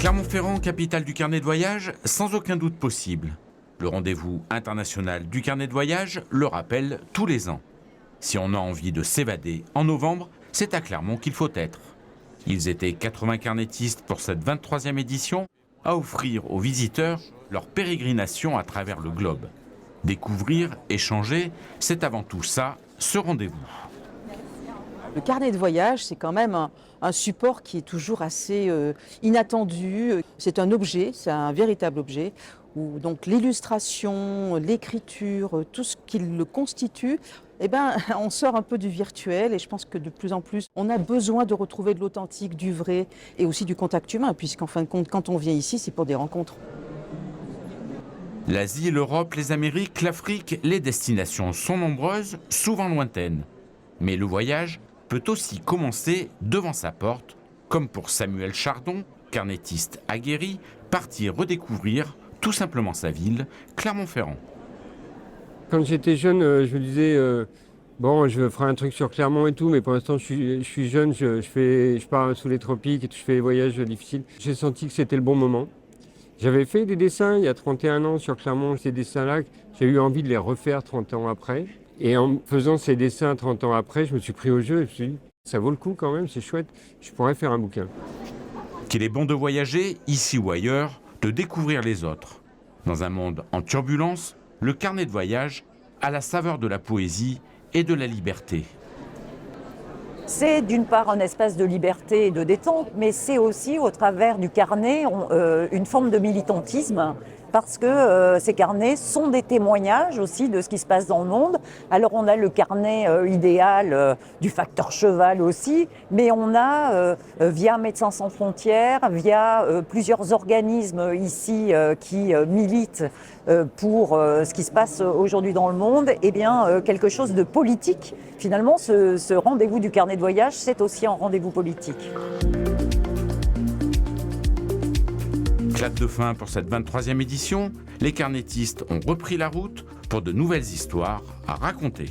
Clermont-Ferrand, capitale du carnet de voyage, sans aucun doute possible. Le rendez-vous international du carnet de voyage le rappelle tous les ans. Si on a envie de s'évader en novembre, c'est à Clermont qu'il faut être. Ils étaient 80 carnétistes pour cette 23e édition à offrir aux visiteurs leur pérégrination à travers le globe. Découvrir, échanger, c'est avant tout ça, ce rendez-vous. Le carnet de voyage, c'est quand même un support qui est toujours assez inattendu. C'est un objet, c'est un véritable objet, où donc l'illustration, l'écriture, tout ce qui le constitue, on sort un peu du virtuel et je pense que de plus en plus, on a besoin de retrouver de l'authentique, du vrai et aussi du contact humain, puisqu'en fin de compte, quand on vient ici, c'est pour des rencontres. L'Asie, l'Europe, les Amériques, l'Afrique, les destinations sont nombreuses, souvent lointaines. Mais le voyage peut aussi commencer devant sa porte, comme pour Samuel Chardon, carnétiste aguerri, parti redécouvrir tout simplement sa ville, Clermont-Ferrand. Quand j'étais jeune, je me disais, bon, je ferai un truc sur Clermont et tout, mais pour l'instant, je suis jeune, je pars sous les tropiques et je fais des voyages difficiles. J'ai senti que c'était le bon moment. J'avais fait des dessins il y a 31 ans sur Clermont. Ces dessins-là, j'ai eu envie de les refaire 30 ans après. Et en faisant ces dessins 30 ans après, je me suis pris au jeu et je me suis dit, ça vaut le coup quand même, c'est chouette, je pourrais faire un bouquin. Qu'il est bon de voyager, ici ou ailleurs, de découvrir les autres. Dans un monde en turbulence, le carnet de voyage a la saveur de la poésie et de la liberté. C'est d'une part un espace de liberté et de détente, mais c'est aussi au travers du carnet une forme de militantisme, parce que ces carnets sont des témoignages aussi de ce qui se passe dans le monde. Alors on a le carnet idéal du facteur cheval aussi, mais on a via Médecins sans frontières, via plusieurs organismes ici qui militent pour ce qui se passe aujourd'hui dans le monde, quelque chose de politique. Finalement, ce rendez-vous du carnet de voyage, c'est aussi un rendez-vous politique. Clap de fin pour cette 23e édition, les carnétistes ont repris la route pour de nouvelles histoires à raconter.